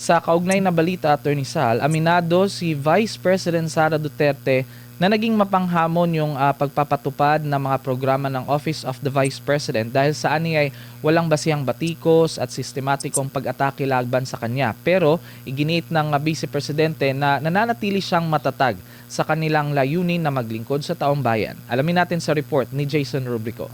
Sa kaugnay na balita, Attorney Sal, aminado si Vice President Sara Duterte na naging mapanghamon yung pagpapatupad ng mga programa ng Office of the Vice President dahil sa ani ay walang basihang batikos at sistematikong pag-atake laban sa kanya. Pero iginiit ng Vice Presidente na nananatili siyang matatag sa kanilang layunin na maglingkod sa taong bayan. Alamin natin sa report ni Jason Rubrico.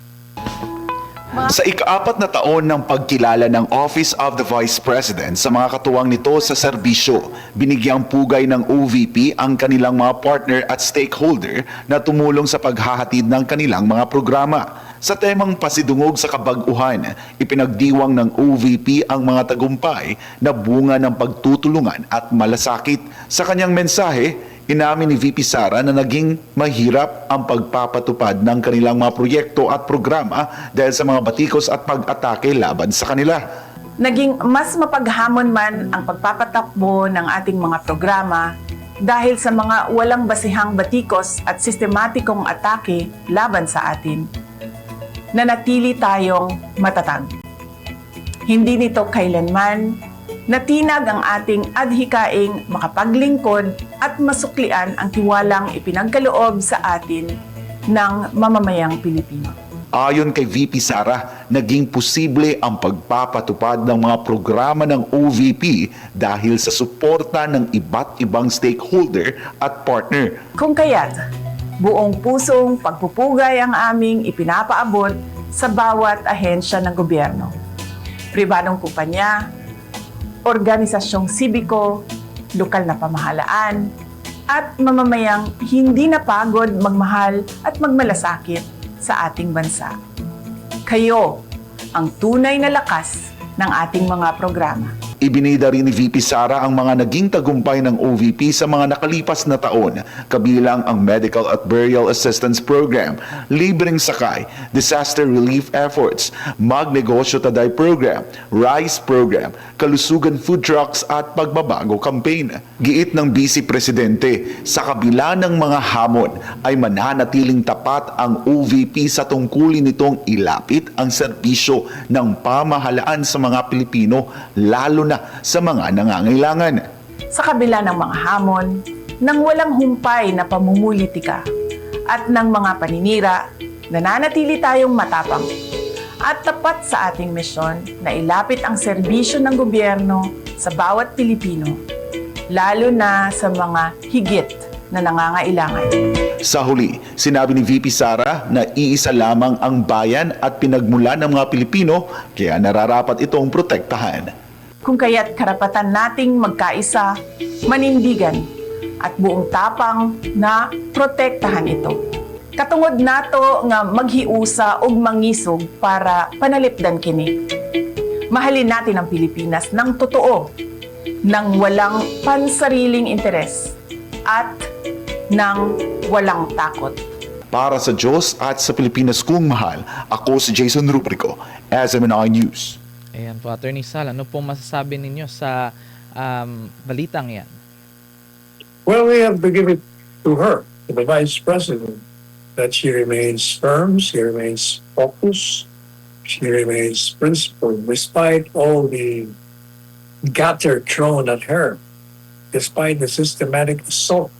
Sa ika-4 na taon ng pagkilala ng Office of the Vice President sa mga katuwang nito sa serbisyo, binigyang pugay ng OVP ang kanilang mga partner at stakeholder na tumulong sa paghahatid ng kanilang mga programa. Sa temang pasidungog sa kabaguhan, ipinagdiwang ng OVP ang mga tagumpay na bunga ng pagtutulungan at malasakit. Sa kanyang mensahe, inamin ni VP Sara na naging mahirap ang pagpapatupad ng kanilang mga proyekto at programa dahil sa mga batikos at pag-atake laban sa kanila. Naging mas mapaghamon man ang pagpapatakbo ng ating mga programa dahil sa mga walang basihang batikos at sistematikong atake laban sa atin. Nanatili tayong matatag. Hindi nito kailanman natinag ang ating adhikaing makapaglingkod at masuklian ang tiwalang ipinagkaloob sa atin ng mamamayang Pilipino. Ayon kay VP Sara, naging posible ang pagpapatupad ng mga programa ng OVP dahil sa suporta ng iba't ibang stakeholder at partner. Kung kaya't, buong pusong pagpupugay ang aming ipinapaabot sa bawat ahensya ng gobyerno, pribadong kumpanya, organisasyong sibiko, lokal na pamahalaan, at mamamayang hindi napagod magmahal at magmalasakit sa ating bansa. Kayo ang tunay na lakas ng ating mga programa. Ibinida rin ni VP Sara ang mga naging tagumpay ng OVP sa mga nakalipas na taon, kabilang ang Medical at Burial Assistance Program, Libreng Sakay, Disaster Relief Efforts, Magnegosyo Taday Program, RISE Program, Kalusugan Food Trucks at Pagbabago Campaign. Giit ng Vice Presidente, sa kabila ng mga hamon ay mananatiling tapat ang OVP sa tungkulin nitong ilapit ang serbisyo ng pamahalaan sa mga Pilipino, lalo na sa mga nangangailangan. Sa kabila ng mga hamon, ng walang humpay na pamumulitika at ng mga paninira, nananatili tayong matapang at tapat sa ating misyon na ilapit ang serbisyo ng gobyerno sa bawat Pilipino, lalo na sa mga higit na nangangailangan. Sa huli, sinabi ni VP Sara na iisa lamang ang bayan at pinagmulan ng mga Pilipino, kaya nararapat itong protektahan. Kung kaya't karapatan nating magkaisa, manindigan at buong tapang na protektahan ito. Katungod nato nga maghiusa og mangisog para panalipdan kini. Mahalin natin ang Pilipinas ng totoo, ng walang pansariling interes at ng walang takot. Para sa Diyos at sa Pilipinas kong mahal, ako si Jason Rubrico, SMNI News. Ayan po, Attorney Sal, ano pong masasabi ninyo sa balitang yan? Well, we have to give it to her, to the Vice President, that she remains firm, she remains focused, she remains principled, despite all the gutter thrown at her, despite the systematic assault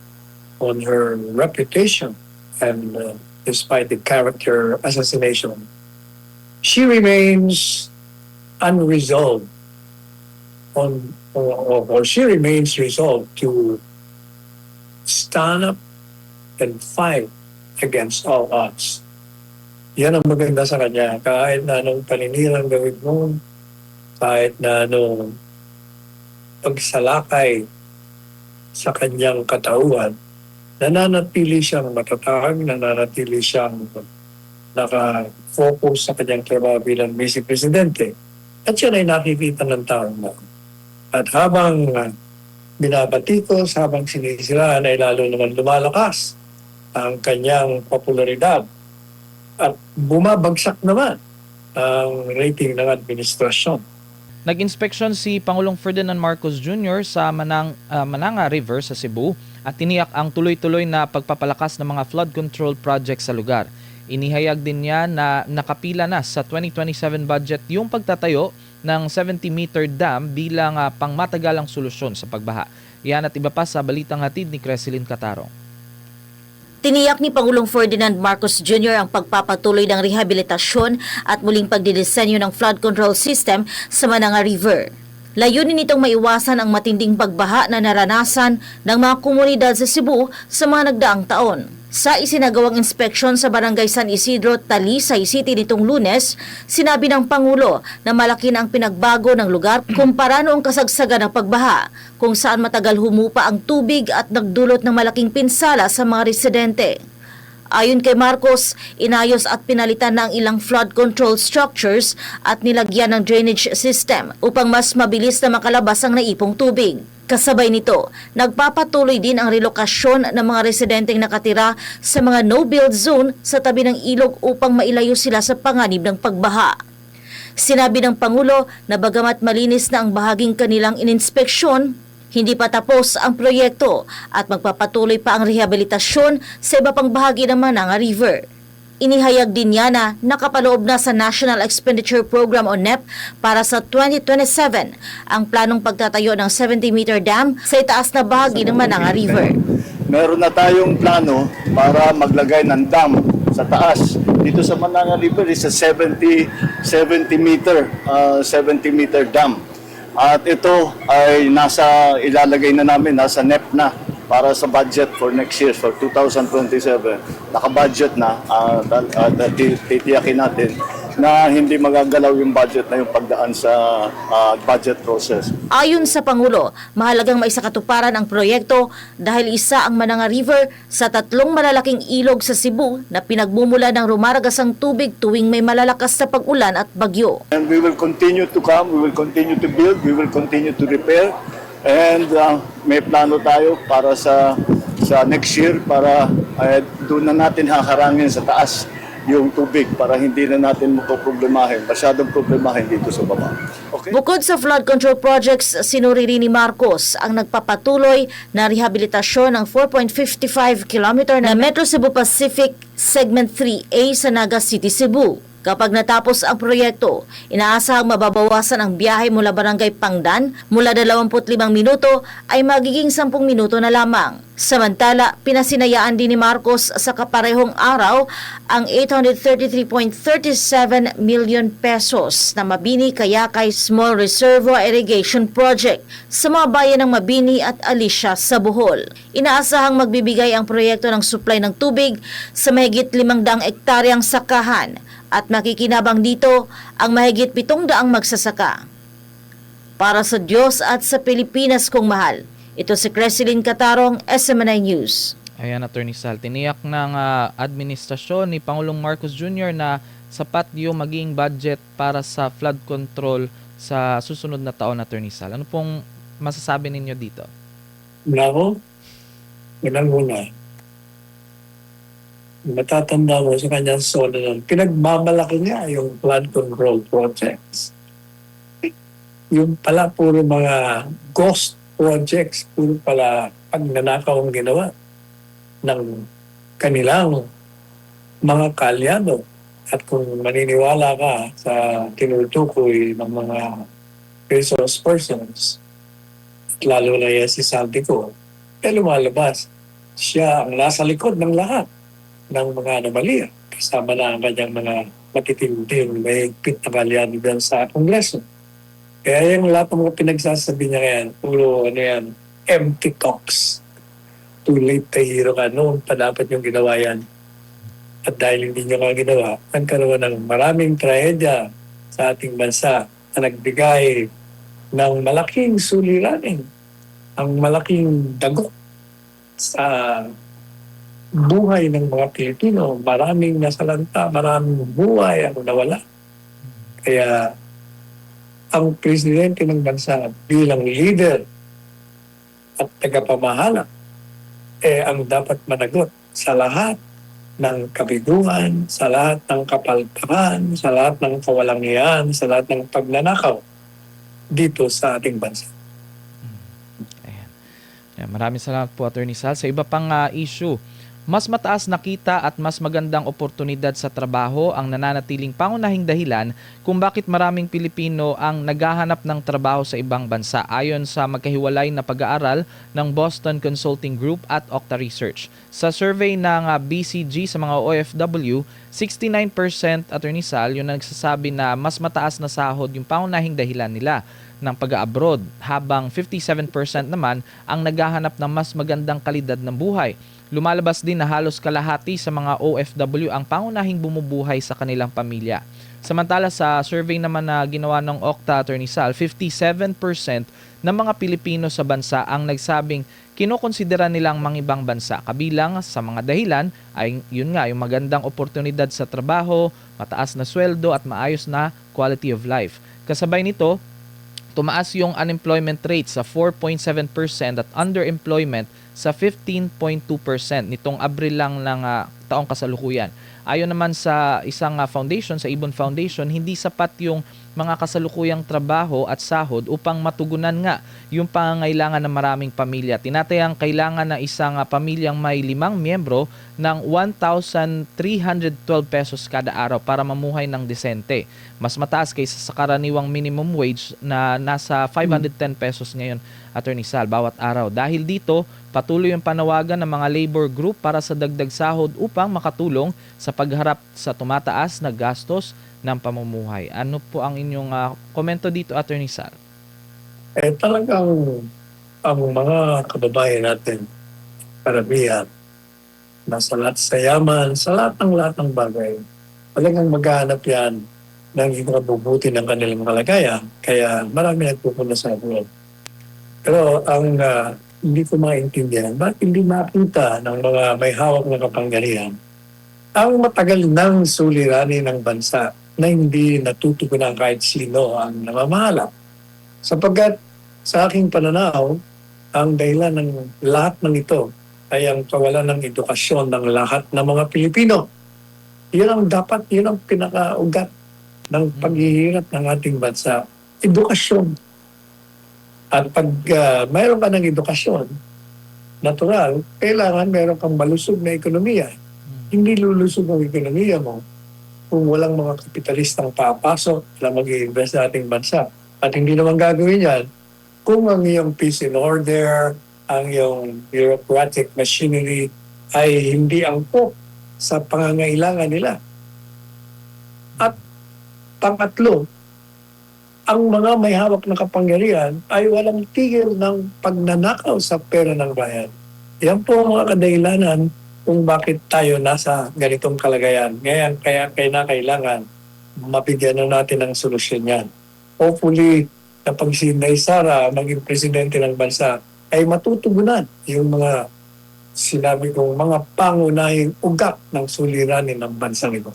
on her reputation, and despite the character assassination. She remains unresolved or she remains resolved to stand up and fight against all odds. Yan ang maganda sa kanya. Kahit na anong paninirang gawin mo, kahit na anong pagsalakay sa kanyang katauhan, nananatili siyang matatag, nananatili siyang naka-focus sa kanyang trabaho bilang Vice Presidente. At yan ay nakikita ng taong na. At habang binabatikos, habang sinisiraan, ay lalo naman lumalakas ang kanyang popularidad. At bumabagsak naman ang rating ng administrasyon. Nag-inspeksyon si Pangulong Ferdinand Marcos Jr. sa Mananga River sa Cebu at tiniyak ang tuloy-tuloy na pagpapalakas ng mga flood control projects sa lugar. Inihayag din niya na nakapila na sa 2027 budget yung pagtatayo ng 70-meter dam bilang pangmatagalang solusyon sa pagbaha. Yan at iba pa sa balitang hatid ni Cresilyn Catarong. Tiniyak ni Pangulong Ferdinand Marcos Jr. ang pagpapatuloy ng rehabilitasyon at muling pagdidisenyo ng flood control system sa Mananga River. Layunin nitong maiwasan ang matinding pagbaha na naranasan ng mga komunidad sa Cebu sa mga nagdaang taon. Sa isinagawang inspeksyon sa Barangay San Isidro, Talisay City nitong Lunes, sinabi ng Pangulo na malaki na ang pinagbago ng lugar kumpara noong kasagsagan ng pagbaha, kung saan matagal humupa ang tubig at nagdulot ng malaking pinsala sa mga residente. Ayon kay Marcos, inayos at pinalitan na ang ilang flood control structures at nilagyan ng drainage system upang mas mabilis na makalabas ang naipong tubig. Kasabay nito, nagpapatuloy din ang relokasyon ng mga residenteng nakatira sa mga no-build zone sa tabi ng ilog upang mailayo sila sa panganib ng pagbaha. Sinabi ng Pangulo na bagamat malinis na ang bahaging kanilang ininspeksyon, hindi pa tapos ang proyekto at magpapatuloy pa ang rehabilitasyon sa iba pang bahagi ng Mananga River. Inihayag din niya na nakapaloob na sa National Expenditure Program o NEP para sa 2027 ang planong pagtatayo ng 70-meter dam sa itaas na bahagi ng Mananga River. Meron na tayong plano para maglagay ng dam sa taas. Dito sa Mananga River is a 70 meter dam. At ito ay ilalagay na namin, nasa NEP na para sa budget for next year, for 2027. Naka-budget na, titiyakin natin na hindi magagalaw yung budget na yung pagdaan sa budget process. Ayon sa Pangulo, mahalagang maisakatuparan ang proyekto dahil isa ang Mananga River sa 3 malalaking ilog sa Cebu na pinagmumula ng rumaragasang tubig tuwing may malalakas na pag-ulan at bagyo. And we will continue to come, we will continue to build, we will continue to repair. And may plano tayo para sa next year para doon na natin haharangin sa taas yung tubig para hindi na natin masyadong problemahin dito sa baba. Okay? Bukod sa flood control projects, sinuri rin ni Marcos ang nagpapatuloy na rehabilitasyon ng 4.55 km na Metro Cebu Pacific Segment 3A sa Naga City, Cebu. Kapag natapos ang proyekto, inaasahang mababawasan ang biyahe mula Barangay Pangdan mula 25 minuto ay magiging 10 minuto na lamang. Samantala, pinasinayaan din ni Marcos sa kaparehong araw ang 833.37 million pesos na Mabini Kayakay Small Reservoir Irrigation Project sa mga bayan ng Mabini at Alicia sa Bohol. Inaasahang magbibigay ang proyekto ng supply ng tubig sa mahigit 500 ektaryang sakahan at makikinabang dito ang mahigit 700 magsasaka. Para sa Diyos at sa Pilipinas kong mahal, ito si Cresilyn Catarong, SMNI News. Ayan, Attorney Sal, tiniyak ng administrasyon ni Pangulong Marcos Jr. na sapat yung maging budget para sa flood control sa susunod na taon, Attorney Sal. Ano pong masasabi ninyo dito? Nako, unang-una, matatanda mo sa kanyang solo nun, pinagmamalaki niya yung flood control projects. Yung pala puro mga ghost projects, puro pala pagnanakaw ang ginawa ng kanilang mga kalyado. At kung maniniwala ka sa tinutukoy ng mga resource persons, lalo na yan si Saldico, lumalabas siya ang nasa likod ng lahat ng mga anomalya. Kasama na ang kanyang mga matitinding may higpit na kalyado dyan sa Kongreso. Kaya yung lahat ng mga pinagsasabi niya ngayon, puro empty talks. Too late to hero ka. Noon pa dapat yung ginawa yan. At dahil hindi niyo nga ginawa, nagkaroon ng maraming trahedya sa ating bansa na nagbigay ng malaking suliranin, ang malaking dagok sa buhay ng mga Pilipino. Maraming nasalanta, maraming buhay ang nawala. Kaya ang presidente ng bansa bilang leader at tagapamahala ang dapat managot sa lahat ng kabiguan, sa lahat ng kapalpakan, sa lahat ng kawalangian, sa lahat ng pagnanakaw dito sa ating bansa. Ayan. Maraming salamat po, Attorney Sal. Sa iba pang issue, Mas mataas na kita at mas magandang oportunidad sa trabaho ang nananatiling pangunahing dahilan kung bakit maraming Pilipino ang naghahanap ng trabaho sa ibang bansa ayon sa magkahiwalay na pag-aaral ng Boston Consulting Group at Okta Research. Sa survey ng BCG sa mga OFW, 69% Attorney Sal yung nagsasabi na mas mataas na sahod yung pangunahing dahilan nila ng pag-abroad, habang 57% naman ang naghahanap ng mas magandang kalidad ng buhay. Lumalabas din na halos kalahati sa mga OFW ang pangunahing bumubuhay sa kanilang pamilya. Samantala sa survey naman na ginawa ng Okta, Attorney Sal, 57% ng mga Pilipino sa bansa ang nagsabing kinokonsidera nilang mangibang bansa. Kabilang sa mga dahilan ay yun nga, yung magandang oportunidad sa trabaho, mataas na sweldo at maayos na quality of life. Kasabay nito, tumaas yung unemployment rate sa 4.7% at underemployment sa 15.2% nitong Abril lang ng taong kasalukuyan. Ayon naman sa isang foundation, sa Ibon Foundation, hindi sapat yung mga kasalukuyang trabaho at sahod upang matugunan nga yung pangangailangan ng maraming pamilya. Tinatayang kailangan ng isang pamilyang may 5 miyembro ng 1,312 pesos kada araw para mamuhay ng desente. Mas mataas kaysa sa karaniwang minimum wage na nasa 510 pesos ngayon, Attorney Sal, bawat araw. Dahil dito, patuloy yung panawagan ng mga labor group para sa dagdag sahod upang makatulong sa pagharap sa tumataas na gastos ng pamumuhay. Ano po ang inyong komento dito, Attorney Sal? Talagang ang mga kababayan natin, karamihan, nasa lahat sa yaman, sa lahat ng bagay, talagang maghahanap yan ng ikabubuti ng kanilang kalagayan. Kaya marami nagpupunta sa abroad. Pero ang hindi ko maintindihan, bakit hindi makita ng mga may hawak na kapangyarihan ang matagal ng suliranin ng bansa na hindi natutugunan kahit sino ang namamahala. Sapagkat sa aking pananaw, ang dahilan ng lahat ng ito ay ang kawalan ng edukasyon ng lahat ng mga Pilipino. Yun ang pinakaugat ng paghihirap ng ating bansa. Edukasyon. At pag mayroon ka ng edukasyon, natural, kailangan mayroon kang malusog na ekonomiya. Hindi lulusog ang ekonomiya mo kung walang mga kapitalistang papasok na mag-i-invest sa ating bansa. At hindi naman gagawin yan kung ang iyong peace and order, ang iyong bureaucratic machinery ay hindi angkop sa pangangailangan nila. At pangatlo, ang mga may hawak na kapangyarihan ay walang tigil ng pagnanakaw sa pera ng bayan. Yan po ang mga kadahilanan kung bakit tayo nasa ganitong kalagayan. Ngayon, kaya kailangan mabigyan na natin ng solusyon yan. Hopefully, kapag si Inday Sara maging presidente ng bansa, ay matutugunan yung mga sinabi kong mga pangunahing ugat ng suliranin ng bansang ito.